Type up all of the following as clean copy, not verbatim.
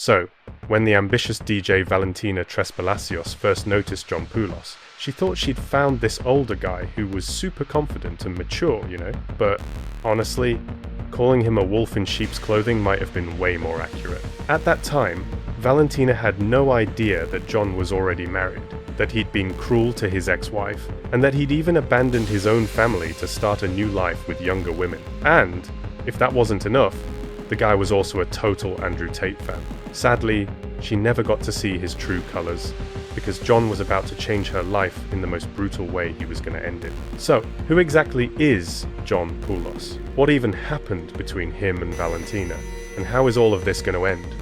So, when the ambitious DJ Valentina Palacios first noticed John Pulos, she thought she'd found this older guy who was super confident and mature, but honestly, calling him a wolf in sheep's clothing might have been way more accurate. At that time, Valentina had no idea that John was already married, that he'd been cruel to his ex-wife, and that he'd even abandoned his own family to start a new life with younger women. And, if that wasn't enough, the guy was also a total Andrew Tate fan. Sadly, she never got to see his true colours, because John was about to change her life in the most brutal way he was going to end it. So, who exactly is John Pulos? What even happened between him and Valentina? And how is all of this going to end?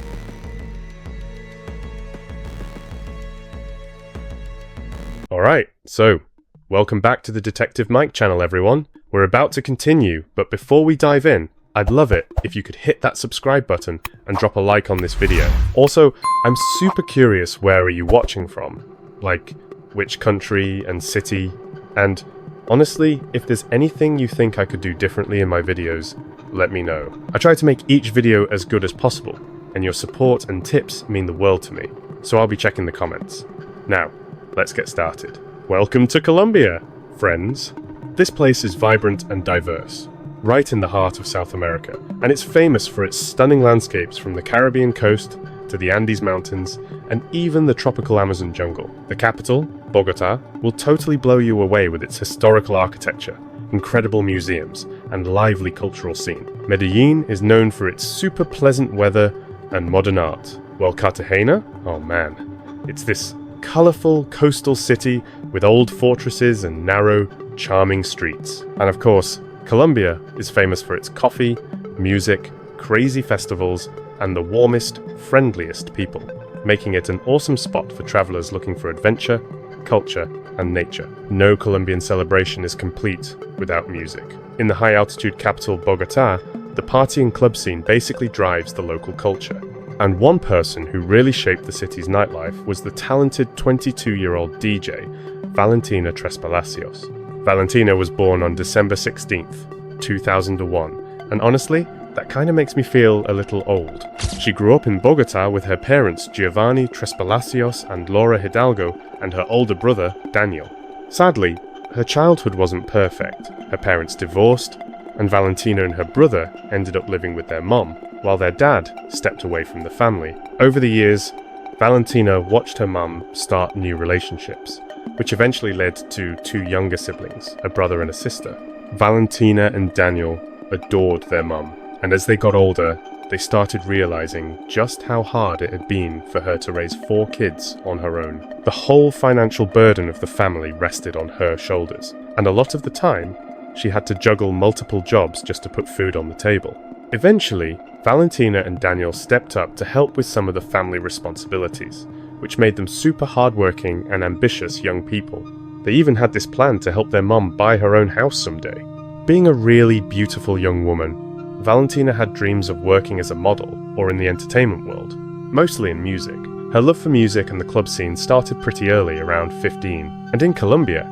Alright, so, welcome back to the Detective Mike channel, everyone. We're about to continue, but before we dive in, I'd love it if you could hit that subscribe button and drop a like on this video. Also, I'm super curious, where are you watching from? Like, which country and city? And honestly, if there's anything you think I could do differently in my videos, let me know. I try to make each video as good as possible, and your support and tips mean the world to me, so I'll be checking the comments. Now, let's get started. Welcome to Colombia, friends. This place is vibrant and diverse, right in the heart of South America, and it's famous for its stunning landscapes from the Caribbean coast to the Andes Mountains and even the tropical Amazon jungle. The capital, Bogota, will totally blow you away with its historical architecture, incredible museums, and lively cultural scene. Medellin is known for its super pleasant weather and modern art, while Cartagena, oh man, it's this colourful coastal city with old fortresses and narrow, charming streets. And of course, Colombia is famous for its coffee, music, crazy festivals, and the warmest, friendliest people, making it an awesome spot for travelers looking for adventure, culture, and nature. No Colombian celebration is complete without music. In the high-altitude capital Bogota, the party and club scene basically drives the local culture. And one person who really shaped the city's nightlife was the talented 22-year-old DJ, Valentina Palacios. Valentina was born on December 16th, 2001, and honestly, that kinda makes me feel a little old. She grew up in Bogota with her parents Giovanni Palacios and Laura Hidalgo and her older brother, Daniel. Sadly, her childhood wasn't perfect. Her parents divorced, and Valentina and her brother ended up living with their mom, while their dad stepped away from the family. Over the years, Valentina watched her mum start new relationships, which eventually led to two younger siblings, a brother and a sister. Valentina and Daniel adored their mum, and as they got older, they started realizing just how hard it had been for her to raise 4 kids on her own. The whole financial burden of the family rested on her shoulders, and a lot of the time, she had to juggle multiple jobs just to put food on the table. Eventually, Valentina and Daniel stepped up to help with some of the family responsibilities, which made them super hardworking and ambitious young people. They even had this plan to help their mum buy her own house someday. Being a really beautiful young woman, Valentina had dreams of working as a model or in the entertainment world, mostly in music. Her love for music and the club scene started pretty early, around 15, and in Colombia,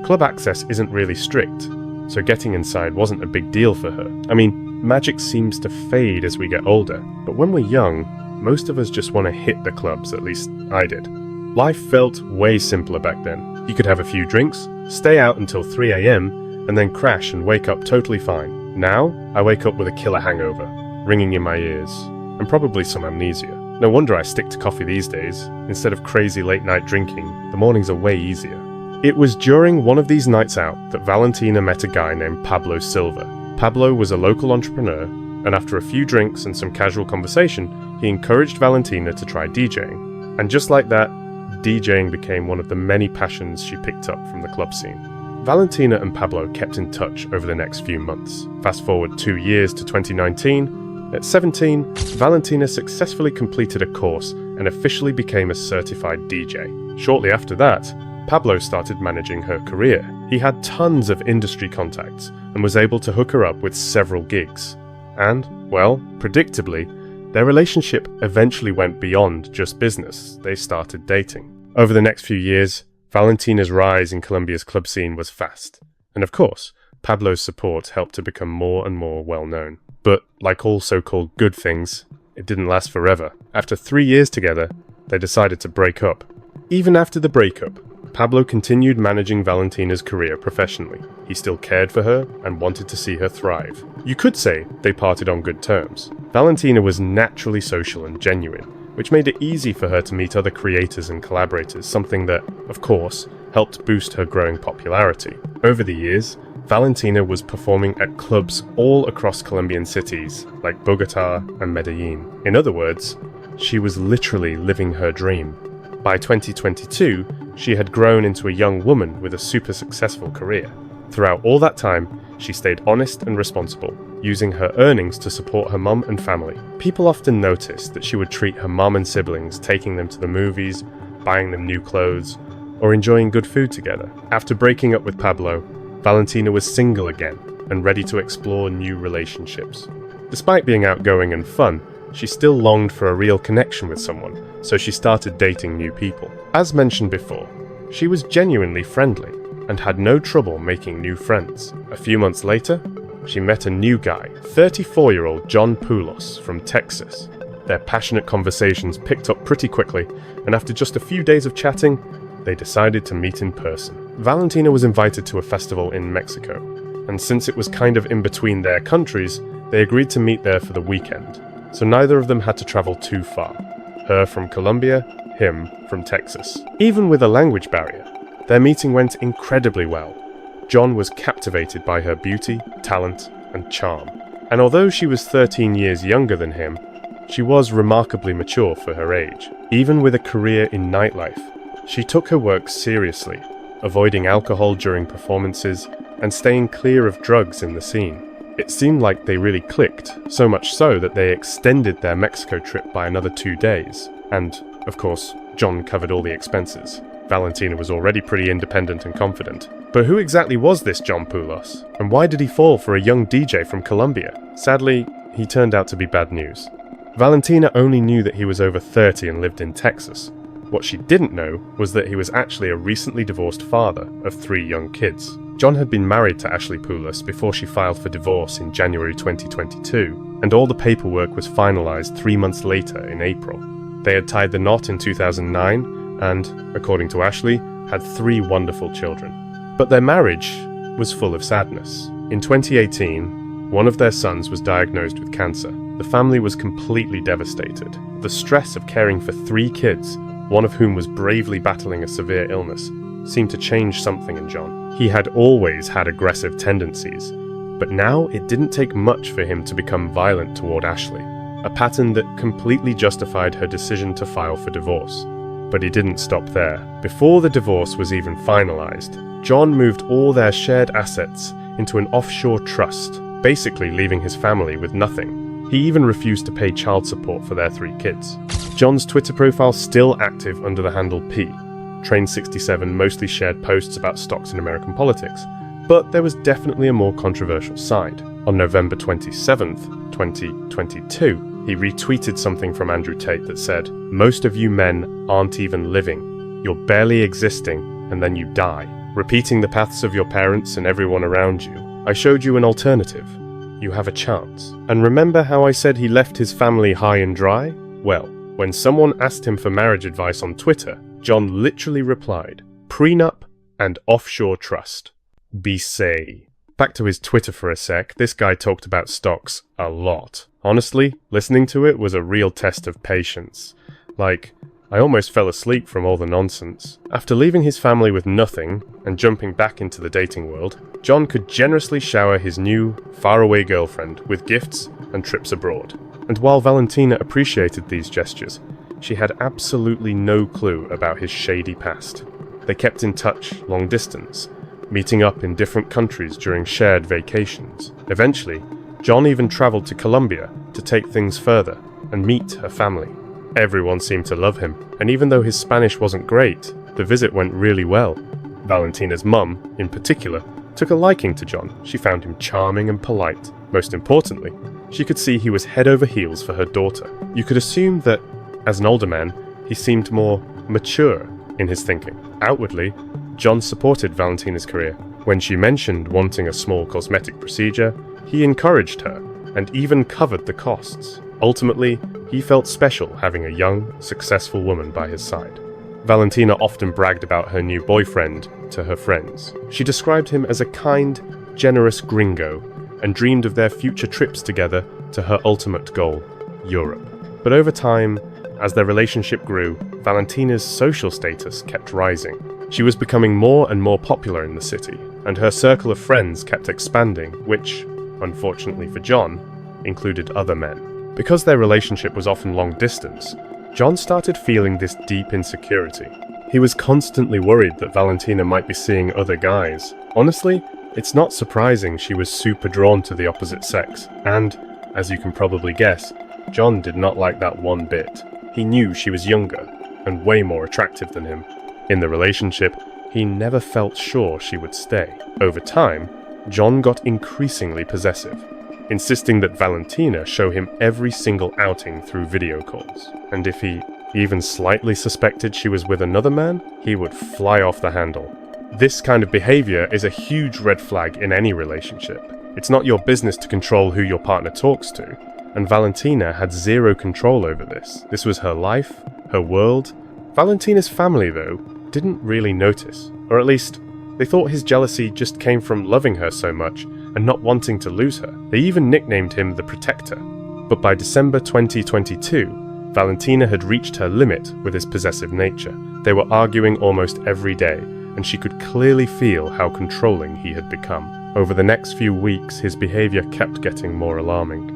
club access isn't really strict, so getting inside wasn't a big deal for her. I mean, magic seems to fade as we get older, but when we're young, most of us just want to hit the clubs, at least I did. Life felt way simpler back then. You could have a few drinks, stay out until 3 AM, and then crash and wake up totally fine. Now, I wake up with a killer hangover, ringing in my ears, and probably some amnesia. No wonder I stick to coffee these days. Instead of crazy late-night drinking, the mornings are way easier. It was during one of these nights out that Valentina met a guy named Pablo Silva. Pablo was a local entrepreneur, and after a few drinks and some casual conversation, he encouraged Valentina to try DJing. And just like that, DJing became one of the many passions she picked up from the club scene. Valentina and Pablo kept in touch over the next few months. Fast forward 2 years to 2019, at 17, Valentina successfully completed a course and officially became a certified DJ. Shortly after that, Pablo started managing her career. He had tons of industry contacts and was able to hook her up with several gigs. And, well, predictably, their relationship eventually went beyond just business. They started dating. Over the next few years, Valentina's rise in Colombia's club scene was fast. And of course, Pablo's support helped her become more and more well-known. But, like all so-called good things, it didn't last forever. After 3 years together, they decided to break up. Even after the breakup, Pablo continued managing Valentina's career professionally. He still cared for her and wanted to see her thrive. You could say they parted on good terms. Valentina was naturally social and genuine, which made it easy for her to meet other creators and collaborators, something that, of course, helped boost her growing popularity. Over the years, Valentina was performing at clubs all across Colombian cities like Bogota and Medellin. In other words, she was literally living her dream. By 2022, she had grown into a young woman with a super successful career. Throughout all that time, she stayed honest and responsible, using her earnings to support her mum and family. People often noticed that she would treat her mum and siblings, taking them to the movies, buying them new clothes, or enjoying good food together. After breaking up with Pablo, Valentina was single again and ready to explore new relationships. Despite being outgoing and fun, she still longed for a real connection with someone, so she started dating new people. As mentioned before, she was genuinely friendly and had no trouble making new friends. A few months later, she met a new guy, 34-year-old John Pulos from Texas. Their passionate conversations picked up pretty quickly, and after just a few days of chatting, they decided to meet in person. Valentina was invited to a festival in Mexico, and since it was kind of in between their countries, they agreed to meet there for the weekend, so neither of them had to travel too far. Her from Colombia, him from Texas. Even with a language barrier, their meeting went incredibly well. John was captivated by her beauty, talent, and charm. And although she was 13 years younger than him, she was remarkably mature for her age. Even with a career in nightlife, she took her work seriously, avoiding alcohol during performances and staying clear of drugs in the scene. It seemed like they really clicked, so much so that they extended their Mexico trip by another 2 days. And, of course, John covered all the expenses. Valentina was already pretty independent and confident. But who exactly was this John Pulos? And why did he fall for a young DJ from Colombia? Sadly, he turned out to be bad news. Valentina only knew that he was over 30 and lived in Texas. What she didn't know was that he was actually a recently divorced father of 3 young kids. John had been married to Ashley Pulos before she filed for divorce in January 2022, and all the paperwork was finalized 3 months later in April. They had tied the knot in 2009 and, according to Ashley, had 3 wonderful children. But their marriage was full of sadness. In 2018, one of their sons was diagnosed with cancer. The family was completely devastated. The stress of caring for 3 kids, one of whom was bravely battling a severe illness, seemed to change something in John. He had always had aggressive tendencies, but now it didn't take much for him to become violent toward Ashley, a pattern that completely justified her decision to file for divorce. But he didn't stop there. Before the divorce was even finalized, John moved all their shared assets into an offshore trust, basically leaving his family with nothing. He even refused to pay child support for their 3 kids. John's Twitter profile still active under the handle P. Train67 mostly shared posts about stocks in American politics, but there was definitely a more controversial side. On November 27th, 2022, he retweeted something from Andrew Tate that said, "Most of you men aren't even living. You're barely existing, and then you die. Repeating the paths of your parents and everyone around you. I showed you an alternative. You have a chance. And remember how I said he left his family high and dry? Well, when someone asked him for marriage advice on Twitter, John literally replied, prenup and offshore trust. Be say." Back to his Twitter for a sec, this guy talked about stocks a lot. Honestly, listening to it was a real test of patience. Like, I almost fell asleep from all the nonsense. After leaving his family with nothing and jumping back into the dating world, John could generously shower his new, faraway girlfriend with gifts and trips abroad. And while Valentina appreciated these gestures, she had absolutely no clue about his shady past. They kept in touch long distance, meeting up in different countries during shared vacations. Eventually, John even traveled to Colombia to take things further and meet her family. Everyone seemed to love him, and even though his Spanish wasn't great, the visit went really well. Valentina's mum, in particular, took a liking to John. She found him charming and polite. Most importantly, she could see he was head over heels for her daughter. You could assume that, as an older man, he seemed more mature in his thinking. Outwardly, John supported Valentina's career. When she mentioned wanting a small cosmetic procedure, he encouraged her and even covered the costs. Ultimately, he felt special having a young, successful woman by his side. Valentina often bragged about her new boyfriend to her friends. She described him as a kind, generous gringo, and dreamed of their future trips together to her ultimate goal, Europe. But over time, as their relationship grew, Valentina's social status kept rising. She was becoming more and more popular in the city, and her circle of friends kept expanding, which, unfortunately for John, included other men. Because their relationship was often long distance, John started feeling this deep insecurity. He was constantly worried that Valentina might be seeing other guys. Honestly, it's not surprising she was super drawn to the opposite sex, and, as you can probably guess, John did not like that one bit. He knew she was younger, and way more attractive than him. In the relationship, he never felt sure she would stay. Over time, John got increasingly possessive, insisting that Valentina show him every single outing through video calls. And if he even slightly suspected she was with another man, he would fly off the handle. This kind of behavior is a huge red flag in any relationship. It's not your business to control who your partner talks to, and Valentina had zero control over this. This was her life, her world. Valentina's family, though, didn't really notice, or at least they thought his jealousy just came from loving her so much and not wanting to lose her. They even nicknamed him the Protector. But by December 2022, Valentina had reached her limit with his possessive nature. They were arguing almost every day, and she could clearly feel how controlling he had become. Over the next few weeks, his behavior kept getting more alarming,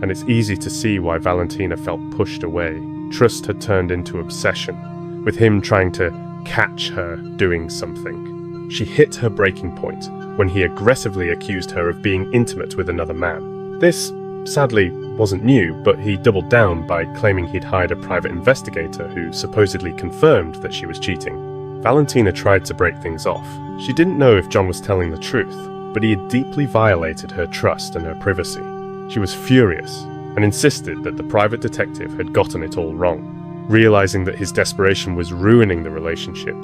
and it's easy to see why Valentina felt pushed away. Trust had turned into obsession, with him trying to catch her doing something. She hit her breaking point when he aggressively accused her of being intimate with another man. This, sadly, wasn't new, but he doubled down by claiming he'd hired a private investigator who supposedly confirmed that she was cheating. Valentina tried to break things off. She didn't know if John was telling the truth, but he had deeply violated her trust and her privacy. She was furious and insisted that the private detective had gotten it all wrong. Realizing that his desperation was ruining the relationship,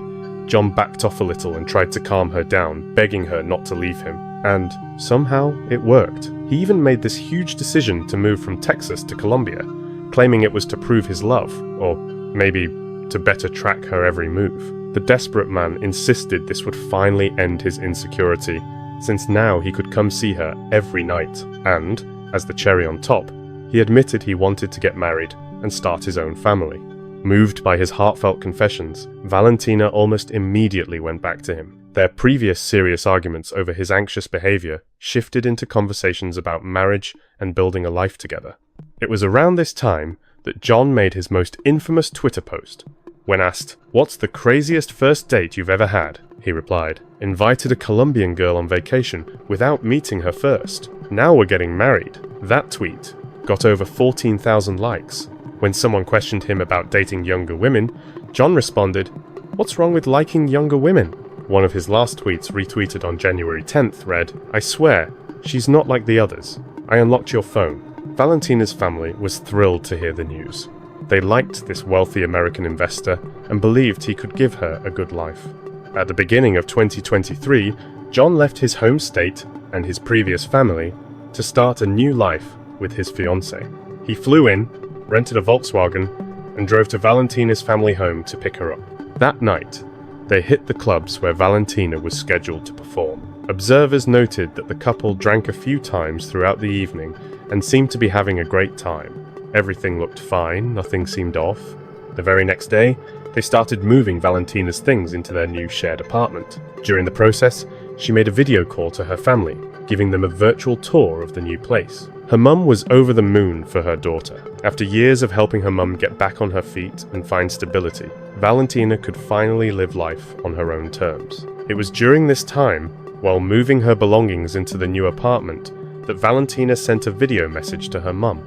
John backed off a little and tried to calm her down, begging her not to leave him. And somehow it worked. He even made this huge decision to move from Texas to Colombia, claiming it was to prove his love, or maybe to better track her every move. The desperate man insisted this would finally end his insecurity, since now he could come see her every night, and, as the cherry on top, he admitted he wanted to get married and start his own family. Moved by his heartfelt confessions, Valentina almost immediately went back to him. Their previous serious arguments over his anxious behavior shifted into conversations about marriage and building a life together. It was around this time that John made his most infamous Twitter post. When asked, "What's the craziest first date you've ever had?" he replied, "Invited a Colombian girl on vacation without meeting her first. Now we're getting married." That tweet got over 14,000 likes. When someone questioned him about dating younger women, John responded, "What's wrong with liking younger women?" One of his last tweets, retweeted on January 10th, read, "I swear, she's not like the others. I unlocked your phone." Valentina's family was thrilled to hear the news. They liked this wealthy American investor and believed he could give her a good life. At the beginning of 2023, John left his home state and his previous family to start a new life with his fiancée. He flew in, rented a Volkswagen, and drove to Valentina's family home to pick her up. That night, they hit the clubs where Valentina was scheduled to perform. Observers noted that the couple drank a few times throughout the evening and seemed to be having a great time. Everything looked fine, nothing seemed off. The very next day, they started moving Valentina's things into their new shared apartment. During the process, she made a video call to her family, giving them a virtual tour of the new place. Her mum was over the moon for her daughter. After years of helping her mum get back on her feet and find stability, Valentina could finally live life on her own terms. It was during this time, while moving her belongings into the new apartment, that Valentina sent a video message to her mum.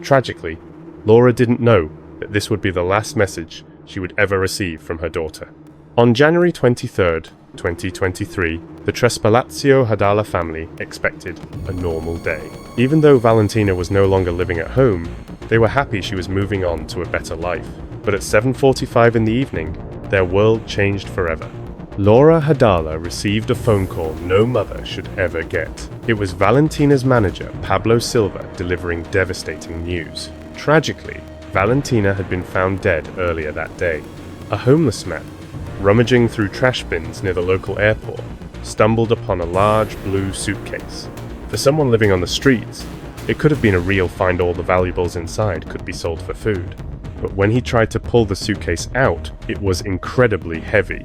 Tragically, Laura didn't know that this would be the last message she would ever receive from her daughter. On January 23rd, 2023, the Trespalazzo Hadala family expected a normal day. Even though Valentina was no longer living at home, They were happy she was moving on to a better life. But at 7:45 in the evening, their world changed forever. Laura Hadala received a phone call no mother should ever get. It was Valentina's manager, Pablo Silva, delivering devastating news. Tragically, Valentina had been found dead earlier that day. A homeless man, rummaging through trash bins near the local airport, stumbled upon a large blue suitcase. For someone living on the streets, it could have been a real find all the valuables inside could be sold for food. But when he tried to pull the suitcase out, it was incredibly heavy.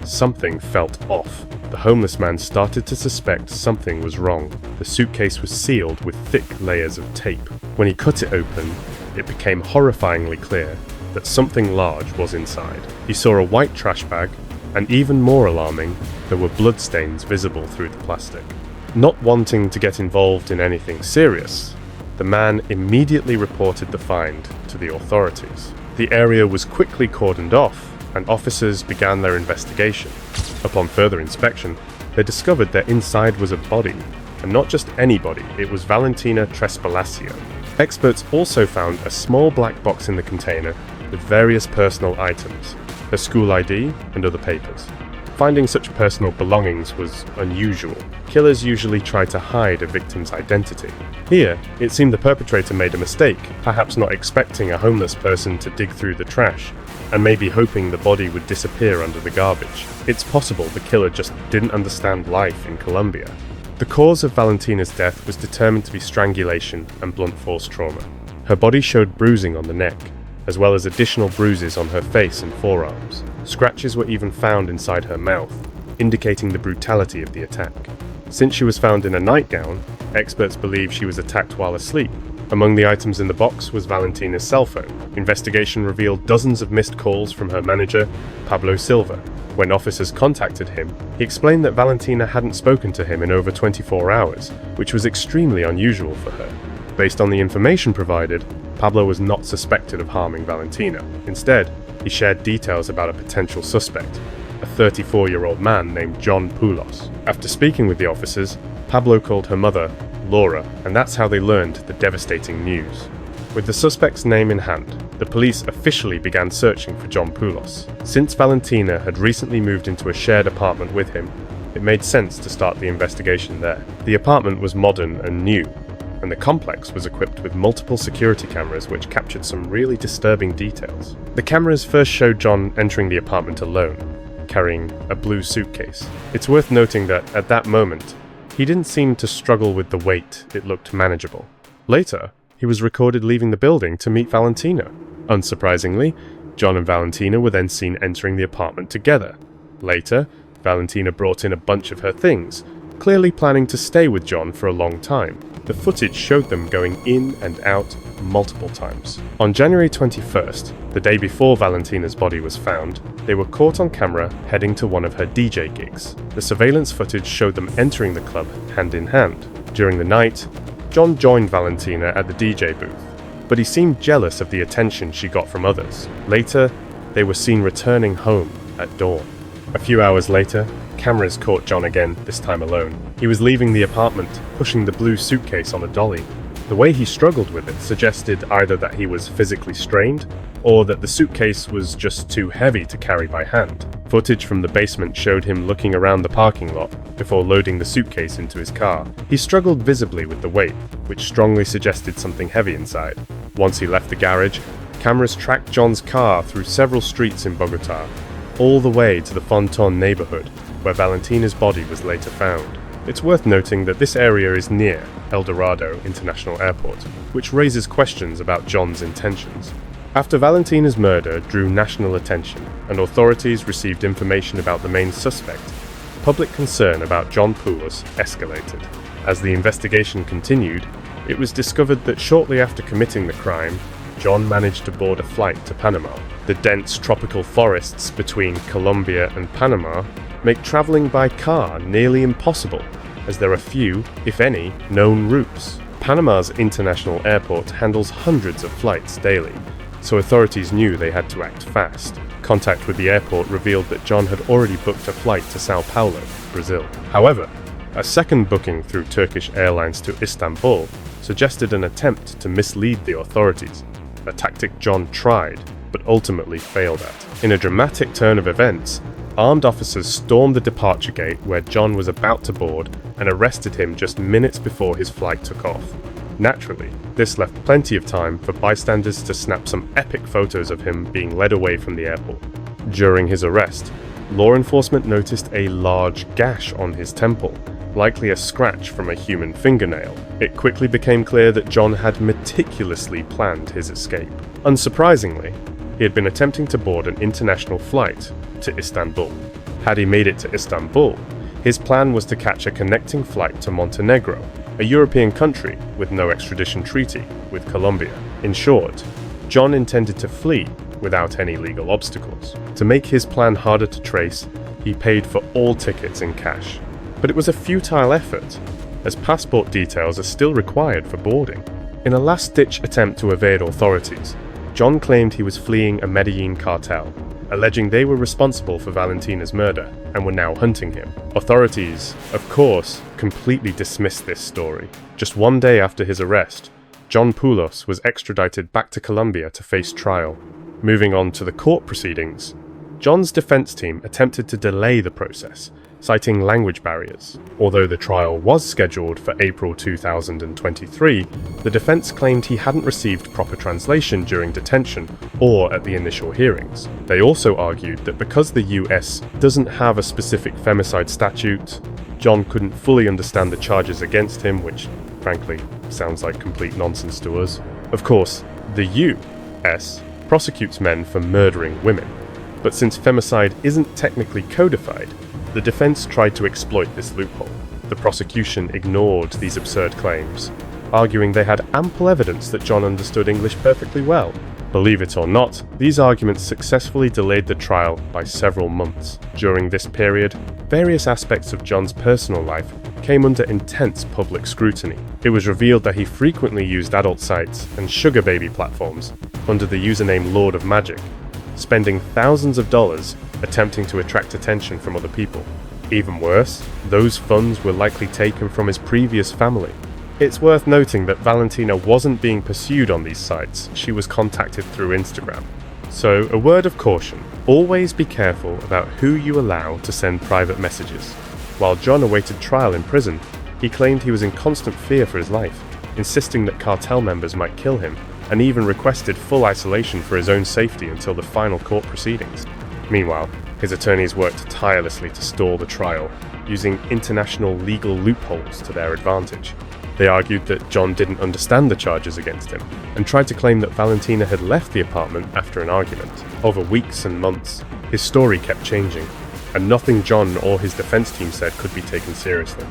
Something felt off. The homeless man started to suspect something was wrong. The suitcase was sealed with thick layers of tape. When he cut it open, it became horrifyingly clear that something large was inside. He saw a white trash bag, and even more alarming, there were bloodstains visible through the plastic. Not wanting to get involved in anything serious, the man immediately reported the find to the authorities. The area was quickly cordoned off, and officers began their investigation. Upon further inspection, they discovered that inside was a body, and not just any body, it was Valentina Trespalacio. Experts also found a small black box in the container with various personal items, her school ID and other papers. Finding such personal belongings was unusual. Killers usually try to hide a victim's identity. Here, it seemed the perpetrator made a mistake, perhaps not expecting a homeless person to dig through the trash, and maybe hoping the body would disappear under the garbage. It's possible the killer just didn't understand life in Colombia. The cause of Valentina's death was determined to be strangulation and blunt force trauma. Her body showed bruising on the neck, as well as additional bruises on her face and forearms. Scratches were even found inside her mouth, indicating the brutality of the attack. Since she was found in a nightgown, experts believe she was attacked while asleep. Among the items in the box was Valentina's cell phone. Investigation revealed dozens of missed calls from her manager, Pablo Silva. When officers contacted him, he explained that Valentina hadn't spoken to him in over 24 hours, which was extremely unusual for her. Based on the information provided, Pablo was not suspected of harming Valentina. Instead, he shared details about a potential suspect, a 34-year-old man named John Pulos. After speaking with the officers, Pablo called her mother, Laura, and that's how they learned the devastating news. With the suspect's name in hand, the police officially began searching for John Pulos. Since Valentina had recently moved into a shared apartment with him, it made sense to start the investigation there. The apartment was modern and new, and the complex was equipped with multiple security cameras which captured some really disturbing details. The cameras first showed John entering the apartment alone, carrying a blue suitcase. It's worth noting that at that moment, he didn't seem to struggle with the weight, it looked manageable. Later, he was recorded leaving the building to meet Valentina. Unsurprisingly, John and Valentina were then seen entering the apartment together. Later, Valentina brought in a bunch of her things, clearly planning to stay with John for a long time. The footage showed them going in and out multiple times. On January 21st, the day before Valentina's body was found, they were caught on camera heading to one of her DJ gigs. The surveillance footage showed them entering the club hand in hand. During the night, John joined Valentina at the DJ booth, but he seemed jealous of the attention she got from others. Later, they were seen returning home at dawn. A few hours later, cameras caught John again, this time alone. He was leaving the apartment, pushing the blue suitcase on a dolly. The way he struggled with it suggested either that he was physically strained, or that the suitcase was just too heavy to carry by hand. Footage from the basement showed him looking around the parking lot before loading the suitcase into his car. He struggled visibly with the weight, which strongly suggested something heavy inside. Once he left the garage, cameras tracked John's car through several streets in Bogotá, all the way to the Fonton neighborhood, where Valentina's body was later found. It's worth noting that this area is near El Dorado International Airport, which raises questions about John's intentions. After Valentina's murder drew national attention and authorities received information about the main suspect, public concern about John Pulos escalated. As the investigation continued, it was discovered that shortly after committing the crime, John managed to board a flight to Panama. The dense tropical forests between Colombia and Panama make traveling by car nearly impossible, as there are few, if any, known routes. Panama's international airport handles hundreds of flights daily, so authorities knew they had to act fast. Contact with the airport revealed that John had already booked a flight to Sao Paulo, Brazil. However, a second booking through Turkish Airlines to Istanbul suggested an attempt to mislead the authorities, a tactic John tried, but ultimately failed at. In a dramatic turn of events, armed officers stormed the departure gate where John was about to board and arrested him just minutes before his flight took off. Naturally, this left plenty of time for bystanders to snap some epic photos of him being led away from the airport. During his arrest, law enforcement noticed a large gash on his temple, likely a scratch from a human fingernail. It quickly became clear that John had meticulously planned his escape. Unsurprisingly, he had been attempting to board an international flight to Istanbul. Had he made it to Istanbul, his plan was to catch a connecting flight to Montenegro, a European country with no extradition treaty with Colombia. In short, John intended to flee without any legal obstacles. To make his plan harder to trace, he paid for all tickets in cash. But it was a futile effort, as passport details are still required for boarding. In a last-ditch attempt to evade authorities, John claimed he was fleeing a Medellin cartel, alleging they were responsible for Valentina's murder and were now hunting him. Authorities, of course, completely dismissed this story. Just one day after his arrest, John Pulos was extradited back to Colombia to face trial. Moving on to the court proceedings, John's defense team attempted to delay the process, citing language barriers. Although the trial was scheduled for April 2023, the defense claimed he hadn't received proper translation during detention or at the initial hearings. They also argued that because the US doesn't have a specific femicide statute, John couldn't fully understand the charges against him, which, frankly, sounds like complete nonsense to us. Of course, the US prosecutes men for murdering women, but since femicide isn't technically codified, the defense tried to exploit this loophole. The prosecution ignored these absurd claims, arguing they had ample evidence that John understood English perfectly well. Believe it or not, these arguments successfully delayed the trial by several months. During this period, various aspects of John's personal life came under intense public scrutiny. It was revealed that he frequently used adult sites and sugar baby platforms under the username Lord of Magic, spending thousands of dollars attempting to attract attention from other people. Even worse, those funds were likely taken from his previous family. It's worth noting that Valentina wasn't being pursued on these sites, she was contacted through Instagram. So, a word of caution, always be careful about who you allow to send private messages. While John awaited trial in prison, he claimed he was in constant fear for his life, insisting that cartel members might kill him, and even requested full isolation for his own safety until the final court proceedings. Meanwhile, his attorneys worked tirelessly to stall the trial, using international legal loopholes to their advantage. They argued that John didn't understand the charges against him, and tried to claim that Valentina had left the apartment after an argument. Over weeks and months, his story kept changing, and nothing John or his defense team said could be taken seriously.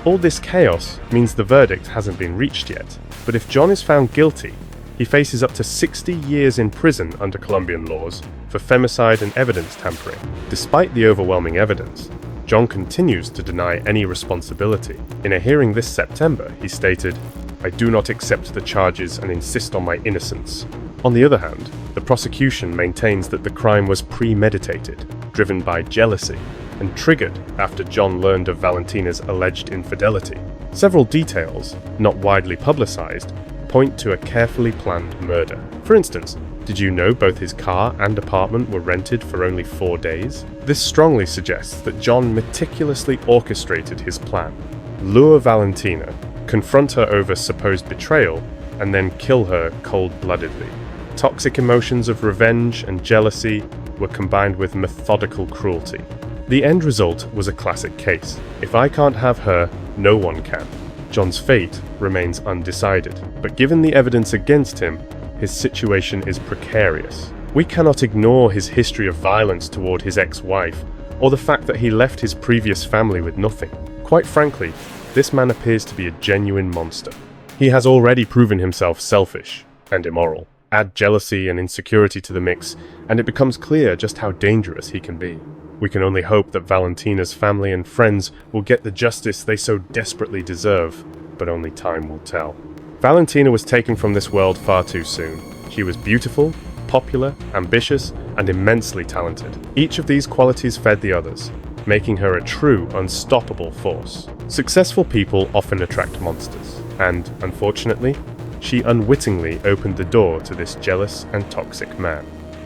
All this chaos means the verdict hasn't been reached yet, but if John is found guilty, he faces up to 60 years in prison under Colombian laws for femicide and evidence tampering. Despite the overwhelming evidence, John continues to deny any responsibility. In a hearing this September, he stated, "I do not accept the charges and insist on my innocence." On the other hand, the prosecution maintains that the crime was premeditated, driven by jealousy, and triggered after John learned of Valentina's alleged infidelity. Several details, not widely publicized, point to a carefully planned murder. For instance, did you know both his car and apartment were rented for only 4 days? This strongly suggests that John meticulously orchestrated his plan. Lure Valentina, confront her over supposed betrayal, and then kill her cold-bloodedly. Toxic emotions of revenge and jealousy were combined with methodical cruelty. The end result was a classic case. If I can't have her, no one can. John's fate remains undecided, but given the evidence against him, his situation is precarious. We cannot ignore his history of violence toward his ex-wife, or the fact that he left his previous family with nothing. Quite frankly, this man appears to be a genuine monster. He has already proven himself selfish and immoral. Add jealousy and insecurity to the mix, and it becomes clear just how dangerous he can be. We can only hope that Valentina's family and friends will get the justice they so desperately deserve, but only time will tell. Valentina was taken from this world far too soon. She was beautiful, popular, ambitious, and immensely talented. Each of these qualities fed the others, making her a true, unstoppable force. Successful people often attract monsters. and, unfortunately, she unwittingly opened the door to this jealous and toxic man.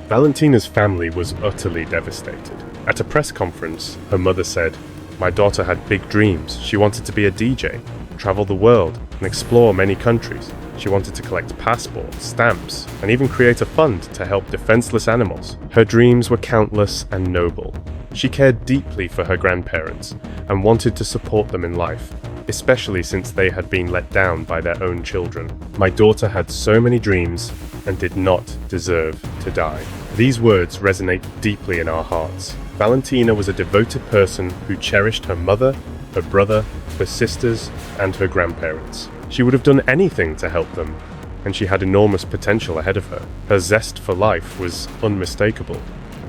Valentina's family was utterly devastated. At a press conference, her mother said, "My daughter had big dreams. She wanted to be a DJ, travel the world, and explore many countries. She wanted to collect passports, stamps, and even create a fund to help defenseless animals. Her dreams were countless and noble. She cared deeply for her grandparents and wanted to support them in life, especially since they had been let down by their own children. My daughter had so many dreams and did not deserve to die." These words resonate deeply in our hearts. Valentina was a devoted person who cherished her mother, her brother, her sisters, and her grandparents. She would have done anything to help them, and she had enormous potential ahead of her. Her zest for life was unmistakable,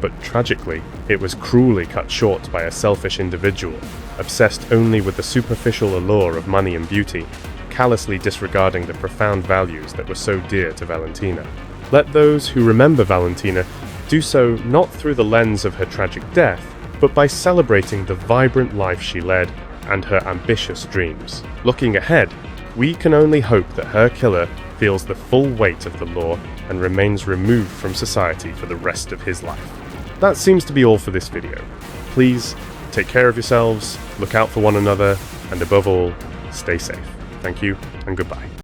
but tragically, it was cruelly cut short by a selfish individual, obsessed only with the superficial allure of money and beauty, callously disregarding the profound values that were so dear to Valentina. Let those who remember Valentina do so not through the lens of her tragic death, but by celebrating the vibrant life she led and her ambitious dreams. Looking ahead, we can only hope that her killer feels the full weight of the law and remains removed from society for the rest of his life. That seems to be all for this video. Please take care of yourselves, look out for one another, and above all, stay safe. Thank you, and goodbye.